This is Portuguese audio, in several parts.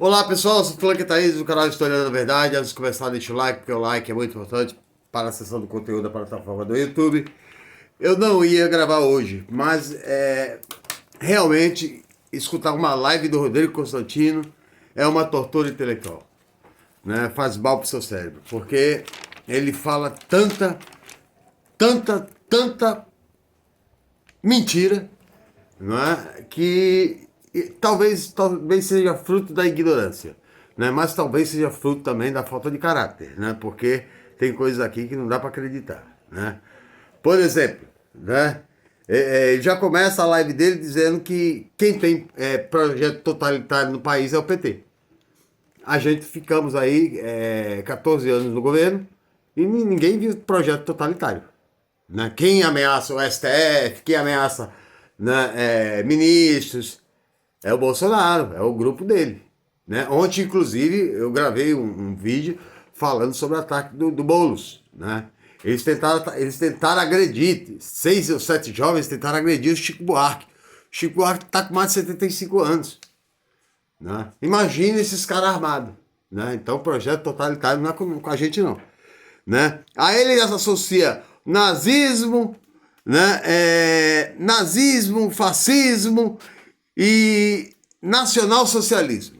Olá pessoal, eu sou o Flanque Thaís do canal História da Verdade. Antes de começar, deixa o like, porque o like é muito importante para a acessão do conteúdo da plataforma do YouTube. Eu não ia gravar hoje, mas realmente escutar uma live do Rodrigo Constantino é uma tortura intelectual, né? Faz mal para o seu cérebro, porque ele fala tanta mentira, não é? Que talvez seja fruto da ignorância, né? Mas talvez seja fruto também da falta de caráter, né? Porque tem coisas aqui que não dá para acreditar, né? Por exemplo, né? Ele já começa a live dele dizendo que quem tem projeto totalitário no país é o PT. A gente ficamos aí 14 anos no governo e ninguém viu projeto totalitário, né? Quem ameaça o STF, quem ameaça, né, ministros, é o Bolsonaro, é o grupo dele, né? Ontem, inclusive, eu gravei um vídeo falando sobre o ataque do Boulos, né? Eles tentaram agredir, 6 ou 7 jovens tentaram agredir o Chico Buarque. O Chico Buarque está com mais de 75 anos, né? Imagina esses caras armados, né? Então, o projeto totalitário não é com a gente, não, né? Aí ele associa nazismo, né? Nazismo, fascismo e nacionalsocialismo.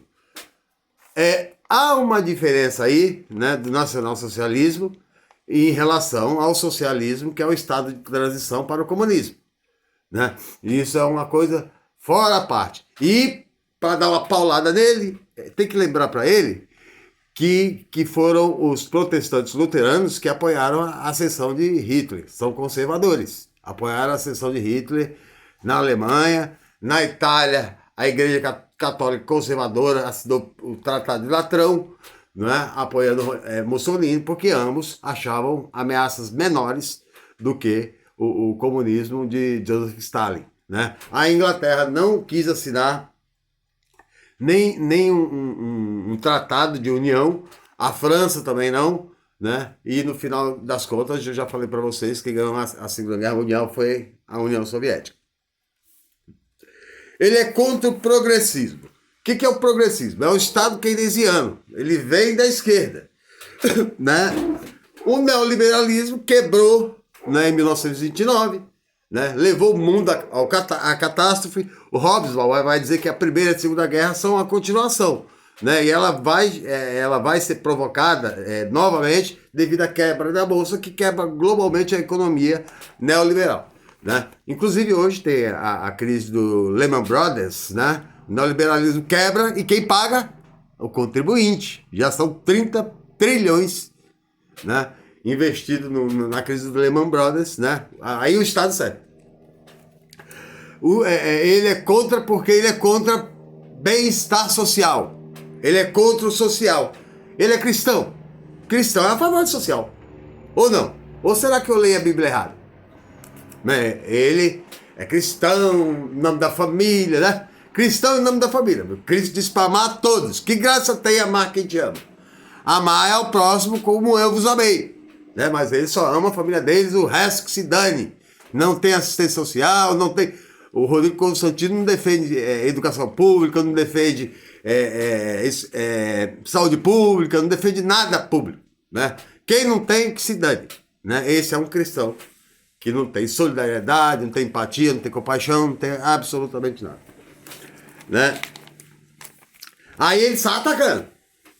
Há uma diferença aí, né, do nacionalsocialismo em relação ao socialismo, que é o estado de transição para o comunismo, né? Isso é uma coisa fora a parte. E para dar uma paulada nele, tem que lembrar para ele que foram os protestantes luteranos que apoiaram a ascensão de Hitler. São conservadores. Apoiaram a ascensão de Hitler na Alemanha, na Itália. A Igreja Católica Conservadora assinou o Tratado de Latrão, né, apoiando Mussolini, porque ambos achavam ameaças menores do que o comunismo de Joseph Stalin, né? A Inglaterra não quis assinar nem um tratado de união, a França também não, né? E no final das contas, eu já falei para vocês que ganhou a Segunda Guerra Mundial foi a União Soviética. Ele é contra o progressismo. O que é o progressismo? É o Estado keynesiano. Ele vem da esquerda, né? O neoliberalismo quebrou, né, em 1929, né? Levou o mundo à catástrofe. O Hobbes vai dizer que a Primeira e a Segunda Guerra são a continuação, né? E ela vai ser provocada novamente devido à quebra da Bolsa, que quebra globalmente a economia neoliberal, né? Inclusive hoje tem a crise do Lehman Brothers, né? O neoliberalismo quebra e quem paga? O contribuinte. Já são 30 trilhões, né, investido na crise do Lehman Brothers, né? Aí o Estado serve. Ele é contra porque ele é contra bem-estar social. Ele é contra o social. Ele é cristão. Cristão é a favor do social. Ou não? Ou será que eu leio a Bíblia errado? Ele é cristão em nome da família, né? Cristão em nome da família. Cristo disse para amar todos. Que graça tem amar quem te ama? Amar é o próximo como eu vos amei, né? Mas ele só ama a família deles, o resto que se dane. Não tem assistência social, não tem... O Rodrigo Constantino não defende educação pública, não defende saúde pública, não defende nada público, né? Quem não tem, que se dane, né? Esse é um cristão que não tem solidariedade, não tem empatia, não tem compaixão, não tem absolutamente nada, né? Aí ele está atacando,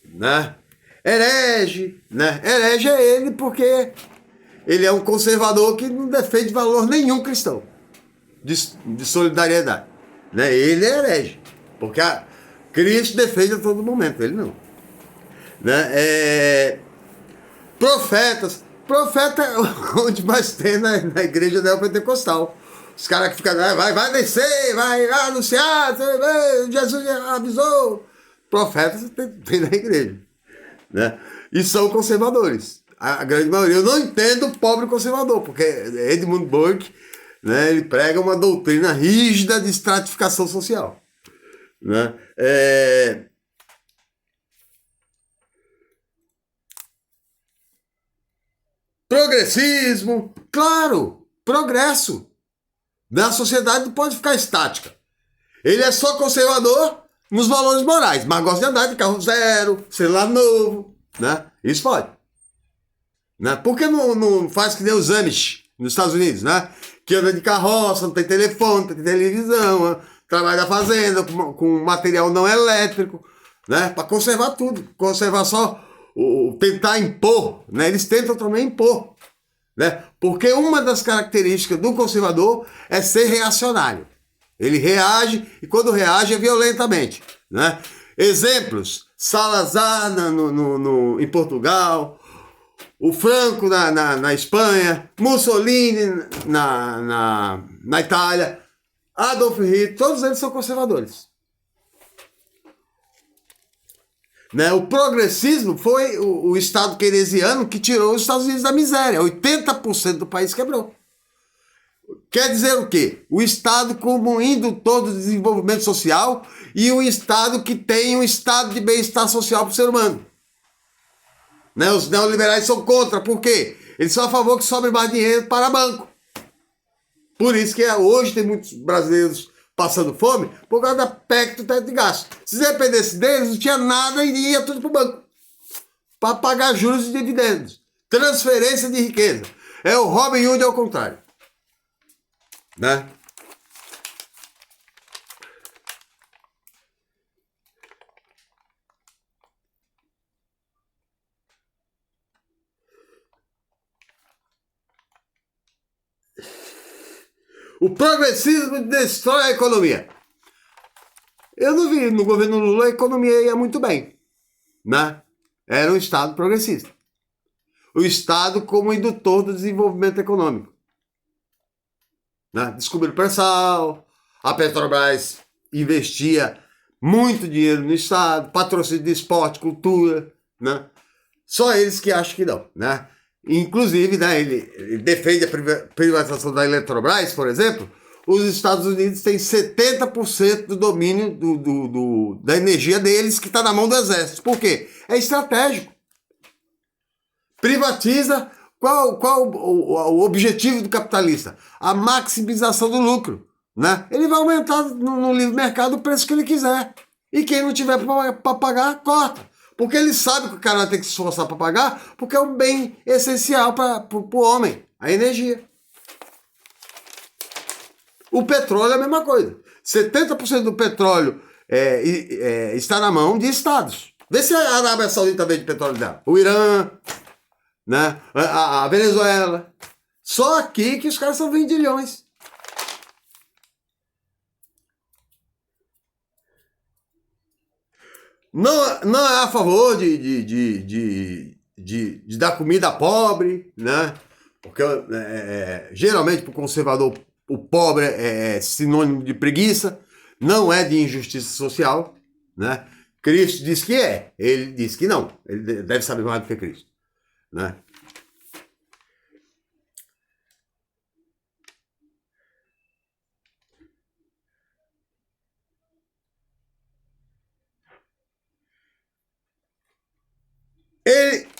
né? Herege, né? Herege é ele porque ele é um conservador que não defende valor nenhum cristão de solidariedade, né? Ele é herege, porque Cristo defende a todo momento, ele não, né? Profeta onde mais tem na igreja neopentecostal. Os caras que ficam, vai descer, vai anunciar, Jesus avisou. Profetas tem na igreja, né? E são conservadores. A grande maioria. Eu não entendo o pobre conservador, porque Edmund Burke, né, ele prega uma doutrina rígida de estratificação social, né? Progressismo, claro, progresso. A sociedade não pode ficar estática. Ele é só conservador, nos valores morais, mas gosta de andar de carro zero, celular novo, né? Isso pode. Né? Por que não faz que nem os Amish nos Estados Unidos, né? Que anda de carroça, não tem telefone, não tem televisão, trabalha na fazenda com material não elétrico, né? Para conservar tudo, conservar só tentar impor, né? Eles tentam também impor, né? Porque uma das características do conservador é ser reacionário. Ele reage e quando reage é violentamente, né? Exemplos: Salazar em Portugal, o Franco na Espanha, Mussolini na Itália, Adolf Hitler, todos eles são conservadores. Né? O progressismo foi o Estado keynesiano que tirou os Estados Unidos da miséria. 80% do país quebrou. Quer dizer o quê? O Estado como indutor do desenvolvimento social e um Estado que tem um estado de bem-estar social para o ser humano. Né? Os neoliberais são contra, por quê? Eles são a favor que sobre mais dinheiro para banco. Por isso que hoje tem muitos brasileiros passando fome por causa da PEC do teto de gasto. Se dependesse deles, não tinha nada e ia tudo para o banco. Para pagar juros e dividendos. Transferência de riqueza. É o Robin Hood ao contrário. Né? O progressismo destrói a economia. Eu não vi no governo Lula a economia ia muito bem, né? Era um Estado progressista. O Estado como indutor do desenvolvimento econômico. Né? Descobriram o pré-sal, a Petrobras investia muito dinheiro no Estado, patrocínio de esporte, cultura, né? Só eles que acham que não, né? Inclusive, né, ele defende a privatização da Eletrobras, por exemplo. Os Estados Unidos têm 70% do domínio da energia deles que está na mão do exército. Por quê? É estratégico. Privatiza. Qual o objetivo do capitalista? A maximização do lucro. Né? Ele vai aumentar no livre mercado o preço que ele quiser. E quem não tiver para pagar, corta. Porque ele sabe que o cara vai ter que se esforçar para pagar, porque é um bem essencial para o homem, a energia. O petróleo é a mesma coisa. 70% do petróleo está na mão de estados. Vê se a Arábia Saudita vende petróleo dela. O Irã, né? A Venezuela. Só aqui que os caras são vendilhões. Não é a favor de dar comida pobre, né? Porque geralmente para o conservador o pobre é sinônimo de preguiça, não é de injustiça social, né? Cristo diz que é, ele diz que não, ele deve saber mais do que Cristo, né?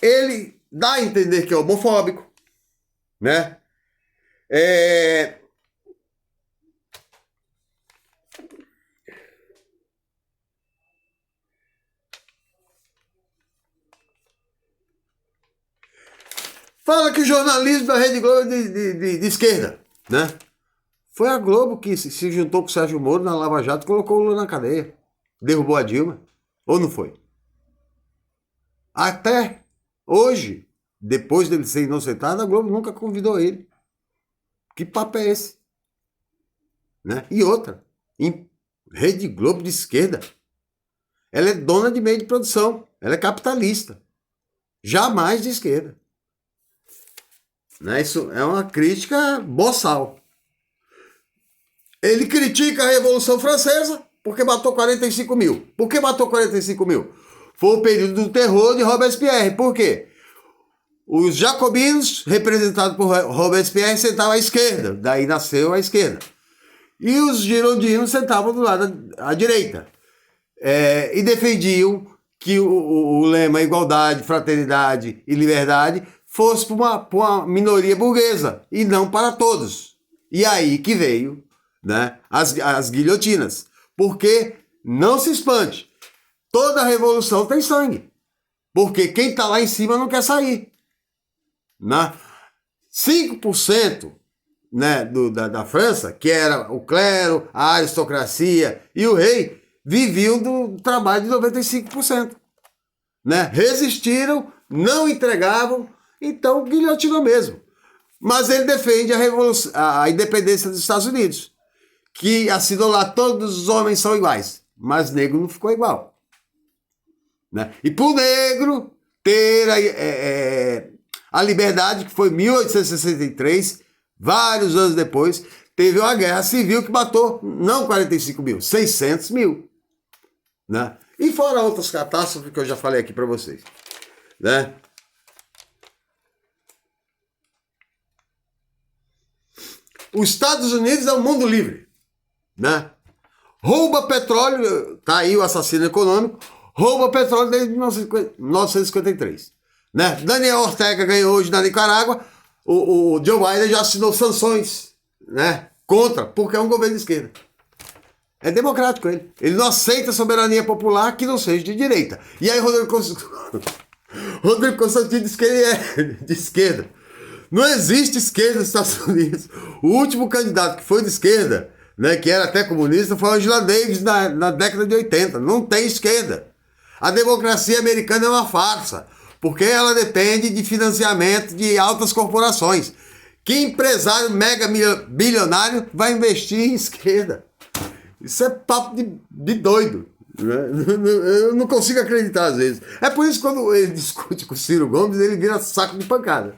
Ele dá a entender que é homofóbico, né? Fala que o jornalismo da Rede Globo é de esquerda, né? Foi a Globo que se juntou com o Sérgio Moro na Lava Jato e colocou o Lula na cadeia. Derrubou a Dilma. Ou não foi? Até hoje, depois dele ser inocentado, a Globo nunca convidou ele. Que papo é esse? Né? E outra, em Rede Globo de esquerda, ela é dona de meio de produção, ela é capitalista, jamais de esquerda. Né? Isso é uma crítica boçal. Ele critica a Revolução Francesa porque matou 45 mil. Por que matou 45 mil? Foi o período do terror de Robespierre. Por quê? Os jacobinos, representados por Robespierre, sentavam à esquerda. Daí nasceu a esquerda. E os girondinos sentavam do lado à direita. E defendiam que o lema igualdade, fraternidade e liberdade fosse para uma minoria burguesa e não para todos. E aí que veio, né, as guilhotinas. Porque Não se espante. Toda revolução tem sangue. Porque quem está lá em cima não quer sair. Né? 5%, né, da França, que era o clero, a aristocracia e o rei, viviam do trabalho de 95%. Né? Resistiram, não entregavam, então guilhotinou mesmo. Mas ele defende a independência dos Estados Unidos, que assinou lá todos os homens são iguais, mas negro não ficou igual. Né? E para o negro ter a liberdade, que foi em 1863, vários anos depois, teve uma guerra civil que matou não 45 mil, 600 mil. Né? E fora outras catástrofes que eu já falei aqui para vocês. Né? Os Estados Unidos é um mundo livre. Né? Rouba petróleo, tá aí o assassino econômico, rouba petróleo desde 1953. Né? Daniel Ortega ganhou hoje na Nicarágua, o Joe Biden já assinou sanções, né, contra, porque é um governo de esquerda. É democrático ele. Ele não aceita a soberania popular que não seja de direita. E aí Rodrigo Constantino diz que ele é de esquerda. Não existe esquerda nos Estados Unidos. O último candidato que foi de esquerda, né, que era até comunista, foi Angela Davis na década de 80. Não tem esquerda. A democracia americana é uma farsa, porque ela depende de financiamento de altas corporações. Que empresário mega bilionário vai investir em esquerda? Isso é papo de doido. Né? Eu não consigo acreditar às vezes. É por isso que quando ele discute com o Ciro Gomes, ele vira saco de pancada.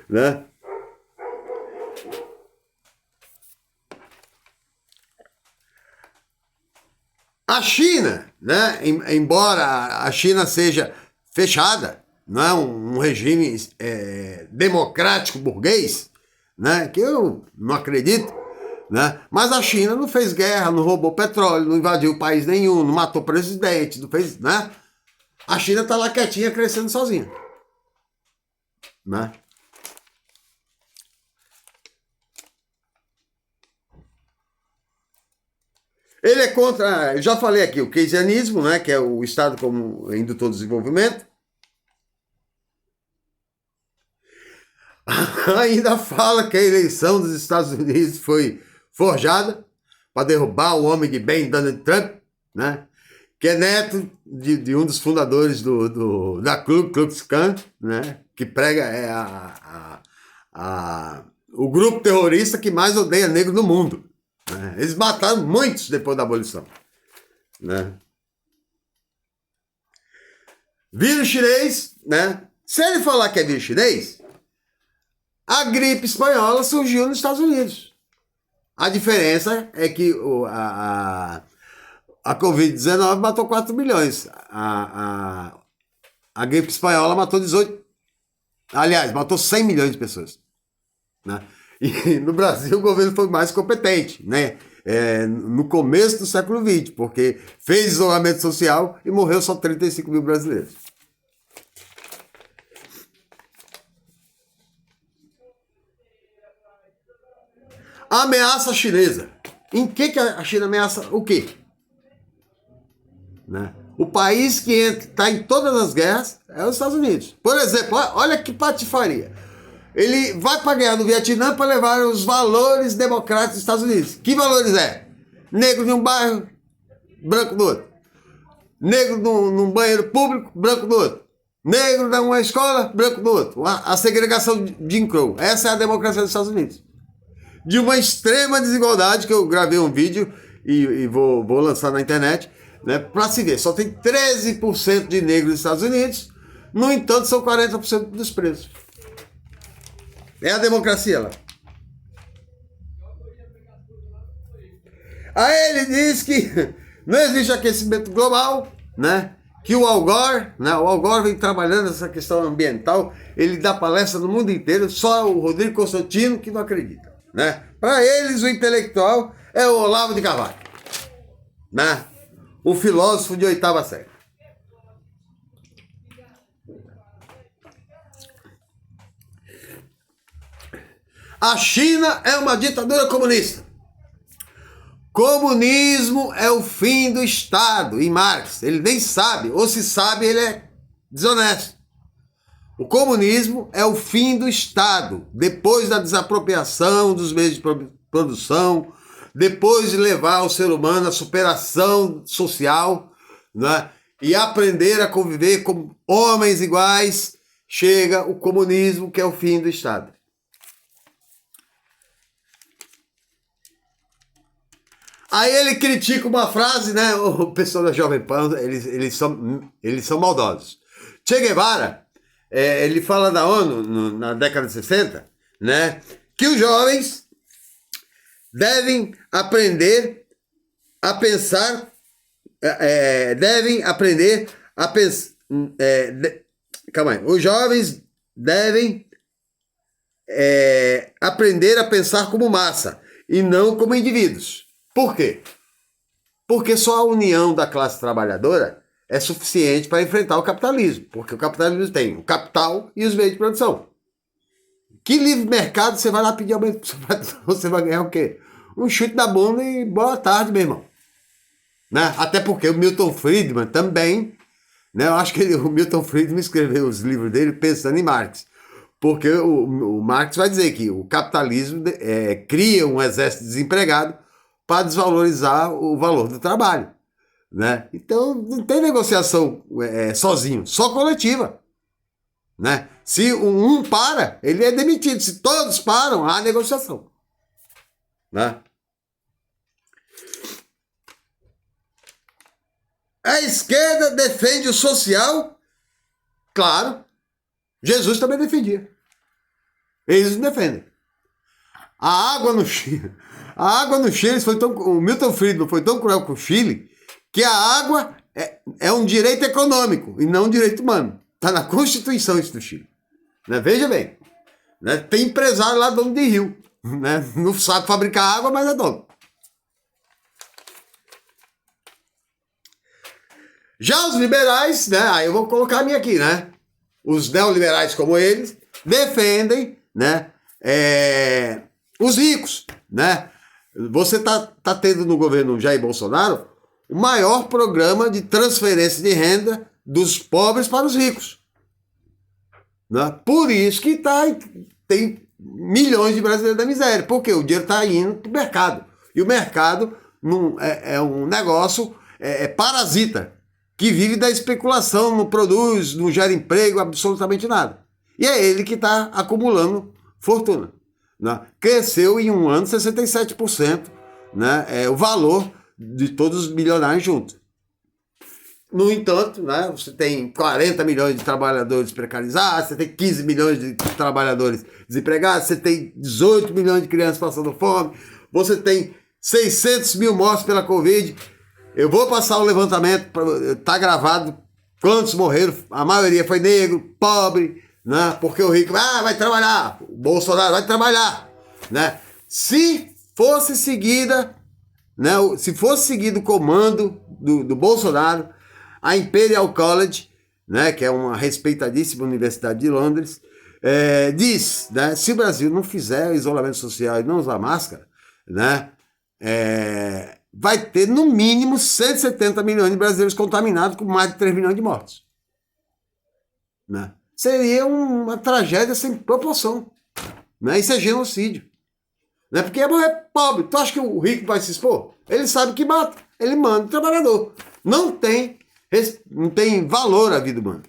Né? A China, né? Embora a China seja fechada, não é um regime democrático burguês, né? Que eu não acredito, né? Mas a China não fez guerra, não roubou petróleo, não invadiu país nenhum, não matou presidente, não fez, né? A China está lá quietinha, crescendo sozinha, né? Ele é contra, eu já falei aqui, o keynesianismo, né, que é o Estado como indutor do desenvolvimento. Ainda fala que a eleição dos Estados Unidos foi forjada para derrubar o homem de bem, Donald Trump, né, que é neto de um dos fundadores da Ku Klux Klan, né, que prega o grupo terrorista que mais odeia negro no mundo. Né? Eles mataram muitos depois da abolição. Né? Vírus chinês, né? Se ele falar que é vírus chinês, a gripe espanhola surgiu nos Estados Unidos. A diferença é que a Covid-19 matou 4 milhões. A gripe espanhola matou 18. Aliás, matou 100 milhões de pessoas. Né? E no Brasil o governo foi mais competente, né? No começo do século XX, porque fez isolamento social e morreu só 35 mil brasileiros. A ameaça chinesa. Em que a China ameaça o quê? Né? O país que está em todas as guerras é os Estados Unidos. Por exemplo, olha que patifaria. Ele vai para a guerra do Vietnã para levar os valores democráticos dos Estados Unidos. Que valores é? Negro de um bairro, branco do outro. Negro num banheiro público, branco do outro. Negro numa escola, branco do outro. A segregação de Jim Crow. Essa é a democracia dos Estados Unidos. De uma extrema desigualdade, que eu gravei um vídeo e vou lançar na internet, né, para se ver. Só tem 13% de negros nos Estados Unidos, no entanto, são 40% dos presos. É a democracia lá. Aí ele diz que não existe aquecimento global, né? Que o Al Gore, né? O Al Gore vem trabalhando essa questão ambiental, ele dá palestra no mundo inteiro, só o Rodrigo Constantino que não acredita, né? Para eles, o intelectual é o Olavo de Carvalho, né? O filósofo de 8ª série. A China é uma ditadura comunista. Comunismo é o fim do Estado. E Marx, ele nem sabe, ou se sabe, ele é desonesto. O comunismo é o fim do Estado, depois da desapropriação dos meios de produção, depois de levar o ser humano à superação social, né, e aprender a conviver como homens iguais, chega o comunismo, que é o fim do Estado. Aí ele critica uma frase, né? O pessoal da Jovem Pan, eles são maldosos. Che Guevara, ele fala da ONU, na década de 60, né? Que os jovens devem aprender a pensar, calma aí. Os jovens devem aprender a pensar como massa e não como indivíduos. Por quê? Porque só a união da classe trabalhadora é suficiente para enfrentar o capitalismo. Porque o capitalismo tem o capital e os meios de produção. Que livre mercado você vai lá pedir aumento? Você vai ganhar o quê? Um chute na bunda e boa tarde, meu irmão. Né? Até porque o Milton Friedman também, né? Eu acho que o Milton Friedman escreveu os livros dele pensando em Marx. Porque o Marx vai dizer que o capitalismo cria um exército desempregado para desvalorizar o valor do trabalho, né? Então, não tem negociação sozinho, só coletiva, né? Se um para, ele é demitido. Se todos param, há negociação, né? A esquerda defende o social, claro, Jesus também defendia. Eles não defendem. A água no Chile, o Milton Friedman foi tão cruel com o Chile que a água é um direito econômico e não um direito humano. Está na Constituição isso do Chile. Né? Veja bem, né? Tem empresário lá, dono de rio, né? Não sabe fabricar água, mas é dono. Já os liberais, né? Aí eu vou colocar a minha aqui, né? Os neoliberais como eles defendem, né? Os ricos, né? Você tá tendo no governo Jair Bolsonaro o maior programa de transferência de renda dos pobres para os ricos, né? Por isso que tem milhões de brasileiros da miséria, porque o dinheiro está indo para o mercado. E o mercado é um negócio parasita, que vive da especulação, não produz, não gera emprego, absolutamente nada. E é ele que está acumulando fortuna. Né? Cresceu em um ano 67%, né? O valor de todos os milionários juntos. No entanto, né, você tem 40 milhões de trabalhadores precarizados, você tem 15 milhões de trabalhadores desempregados, você tem 18 milhões de crianças passando fome, você tem 600 mil mortes pela Covid. Eu vou passar o levantamento, tá gravado, quantos morreram, a maioria foi negro, pobre, né? Porque o rico vai trabalhar, o Bolsonaro vai trabalhar, né? Se fosse seguido o comando do Bolsonaro, a Imperial College, né, que é uma respeitadíssima universidade de Londres, diz, né, se o Brasil não fizer isolamento social e não usar máscara, né, vai ter no mínimo 170 milhões de brasileiros contaminados com mais de 3 milhões de mortos. Né? Seria uma tragédia sem proporção. Né? Isso é genocídio. Né? Porque é pobre. Tu acha que o rico vai se expor? Ele sabe que mata. Ele manda o trabalhador. Não tem valor a vida humana.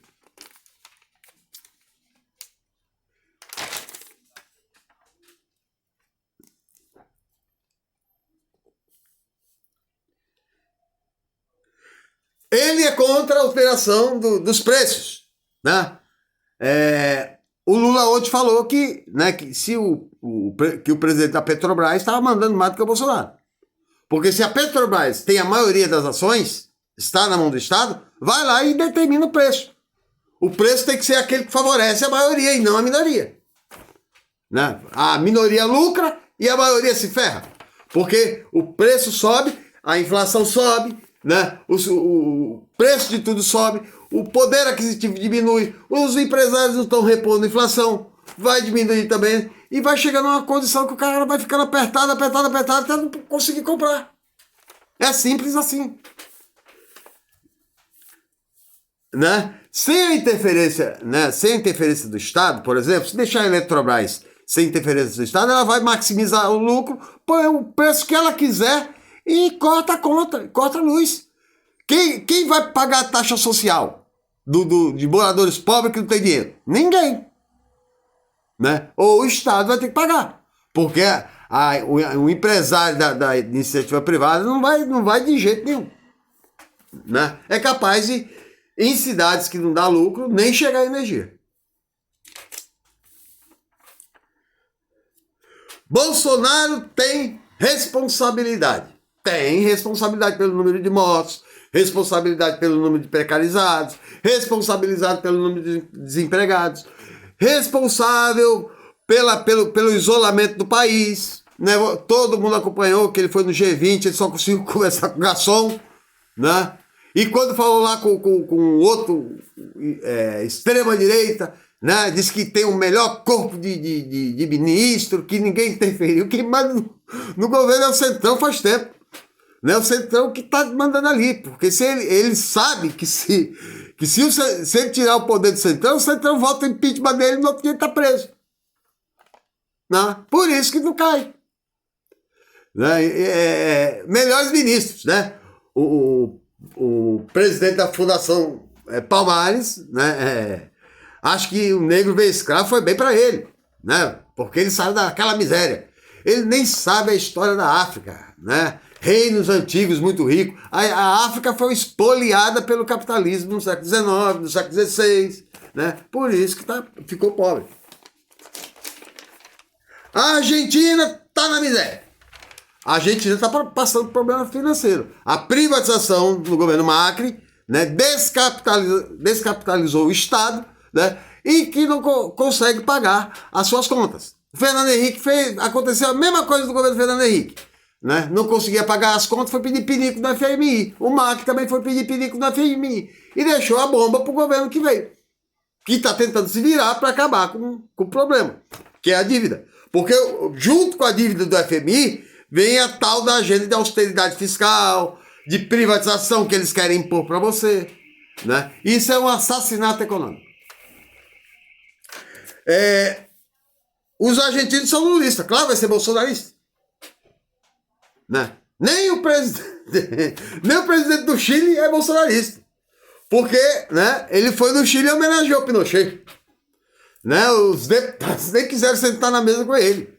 Ele é contra a alteração dos preços. Né? O Lula ontem falou que, né, que o presidente da Petrobras estava mandando mais do que o Bolsonaro. Porque se a Petrobras tem a maioria das ações, está na mão do Estado, vai lá e determina o preço. O preço tem que ser aquele que favorece a maioria e não a minoria. Né? A minoria lucra e a maioria se ferra. Porque o preço sobe, a inflação sobe, né? O preço de tudo sobe, o poder aquisitivo diminui, os empresários não estão repondo a inflação, vai diminuir também, e vai chegar numa condição que o cara vai ficando apertado até não conseguir comprar. É simples assim. Né? Sem a interferência, né? Sem a interferência do Estado, por exemplo, se deixar a Eletrobras sem interferência do Estado, ela vai maximizar o lucro, põe o preço que ela quiser e corta a conta, corta a luz. Quem vai pagar a taxa social de moradores pobres que não tem dinheiro? Ninguém. Né? Ou o Estado vai ter que pagar. Porque o empresário da iniciativa privada não vai de jeito nenhum. Né? É capaz de, em cidades que não dá lucro, nem chegar a energia. Bolsonaro tem responsabilidade. Tem responsabilidade pelo número de mortos, responsabilidade pelo número de precarizados, responsabilidade pelo número de desempregados, responsável pelo isolamento do país. Né? Todo mundo acompanhou que ele foi no G20, ele só conseguiu conversar com o garçom. Né? E quando falou lá com outro extrema-direita, né? Diz que tem o melhor corpo de ministro, que ninguém interferiu. Quem manda no governo é o Centrão faz tempo. Né? O Centrão que está mandando ali. Porque se ele sabe que se ele tirar o poder do Centrão, o Centrão volta o impeachment dele e no outro dia ele está preso. Né? Por isso que não cai. Né? Melhores ministros, né? O presidente da Fundação Palmares, né? Acho que o negro veio escravo foi bem para ele, né? Porque ele saiu daquela miséria. Ele nem sabe a história da África, né? Reinos antigos muito ricos. A África foi espoliada pelo capitalismo no século XIX, no século XVI, né? Por isso que ficou pobre. A Argentina está na miséria. A Argentina está passando problema financeiro. A privatização no governo Macri, né, descapitalizou o Estado, né, e que não consegue pagar as suas contas. O Fernando Henrique aconteceu a mesma coisa do governo Fernando Henrique. Né, não conseguia pagar as contas, foi pedir pinico no FMI. O Macri também foi pedir pinico no FMI. E deixou a bomba para o governo que veio. Que está tentando se virar para acabar com o problema, que é a dívida. Porque junto com a dívida do FMI, vem a tal da agenda de austeridade fiscal, de privatização que eles querem impor para você. Né? Isso é um assassinato econômico. Os argentinos são lulistas, claro, vai ser bolsonarista. Né? Nem o presidente do Chile é bolsonarista. Porque, né, ele foi no Chile e homenageou o Pinochet. Né? Os deputados nem quiseram sentar na mesa com ele.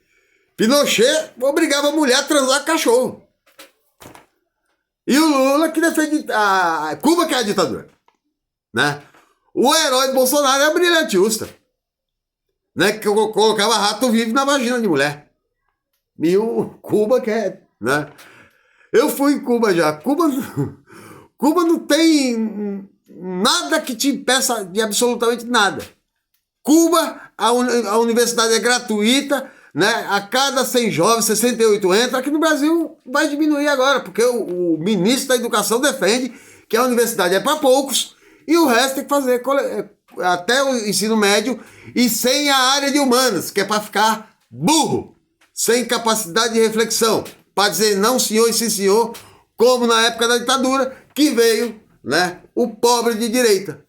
Pinochet obrigava a mulher a transar com cachorro. E o Lula que defende a Cuba, que é a ditadura. Né? O herói do Bolsonaro é a Brilhante Ustra. Né? Que colocava rato vivo na vagina de mulher. E o Cuba que é... Né? Eu fui em Cuba já. Cuba não tem nada que te impeça de absolutamente nada. Cuba, a universidade é gratuita, né? A cada 100 jovens, 68 entram. Aqui no Brasil vai diminuir agora, porque o ministro da Educação defende que a universidade é para poucos e o resto tem que fazer até o ensino médio e sem a área de humanas, que é para ficar burro, sem capacidade de reflexão, para dizer não senhor e sim senhor, como na época da ditadura, que veio, né, o pobre de direita.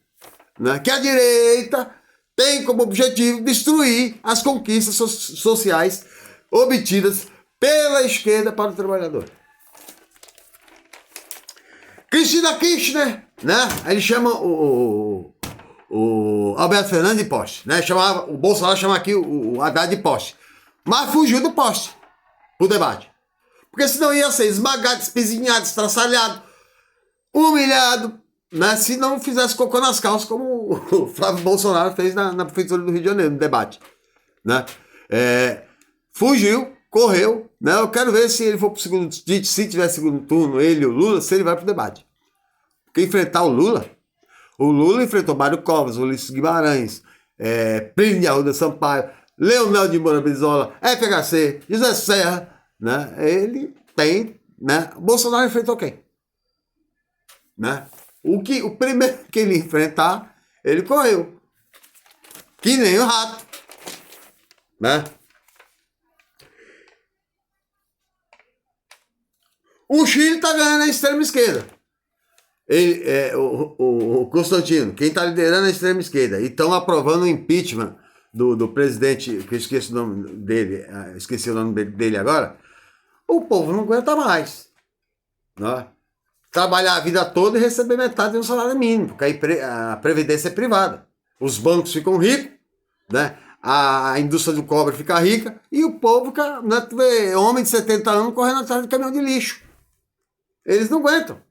Né? Que a direita tem como objetivo destruir as conquistas sociais obtidas pela esquerda para o trabalhador. Cristina Kirchner, né? Ele chama o Alberto Fernandes de poste, né? O Bolsonaro chama aqui o Haddad de poste. Mas fugiu do poste pro debate. Porque senão ia ser esmagado, espizinhado, estraçalhado, humilhado, né? Se não fizesse cocô nas calças, como o Flávio Bolsonaro fez na Prefeitura do Rio de Janeiro, no debate. Né? Fugiu, correu, né? Eu quero ver se ele for pro segundo, se tiver segundo turno, ele e o Lula, se ele vai pro debate. Porque enfrentar o Lula enfrentou Mário Covas, Ulisses Guimarães, Plínio de Arruda Sampaio, Leonel de Moura Brizola, FHC, José Serra, né? Ele tem, né? O Bolsonaro enfrentou quem? Né? O primeiro que ele enfrentar, ele correu. Que nem o rato. Né? O Chile está ganhando a extrema-esquerda. O Constantino, quem está liderando a extrema-esquerda. E estão aprovando o impeachment do presidente, que eu esqueci o nome dele, esqueci o nome dele agora. O povo não aguenta mais. Né? Trabalhar a vida toda e receber metade do salário mínimo, porque a previdência é privada. Os bancos ficam ricos, né? A indústria do cobre fica rica e o povo fica, né, homem de 70 anos correndo atrás de caminhão de lixo. Eles não aguentam.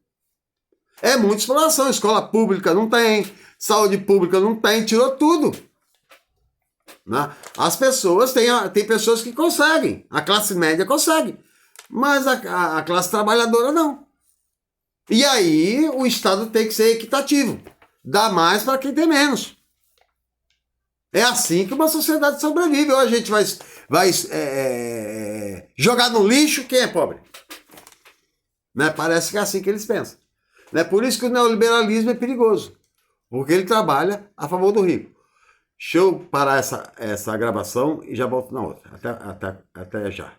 É muita exploração. Escola pública não tem, saúde pública não tem, tirou tudo. Né? As pessoas, tem pessoas que conseguem, a classe média consegue, mas a classe trabalhadora não. E aí o Estado tem que ser equitativo, dá mais para quem tem menos. É assim que uma sociedade sobrevive. Ou a gente vai jogar no lixo quem é pobre. Né? Parece que é assim que eles pensam. Né? Por isso que o neoliberalismo é perigoso, porque ele trabalha a favor do rico. Deixa eu parar essa gravação e já volto na outra. Até já.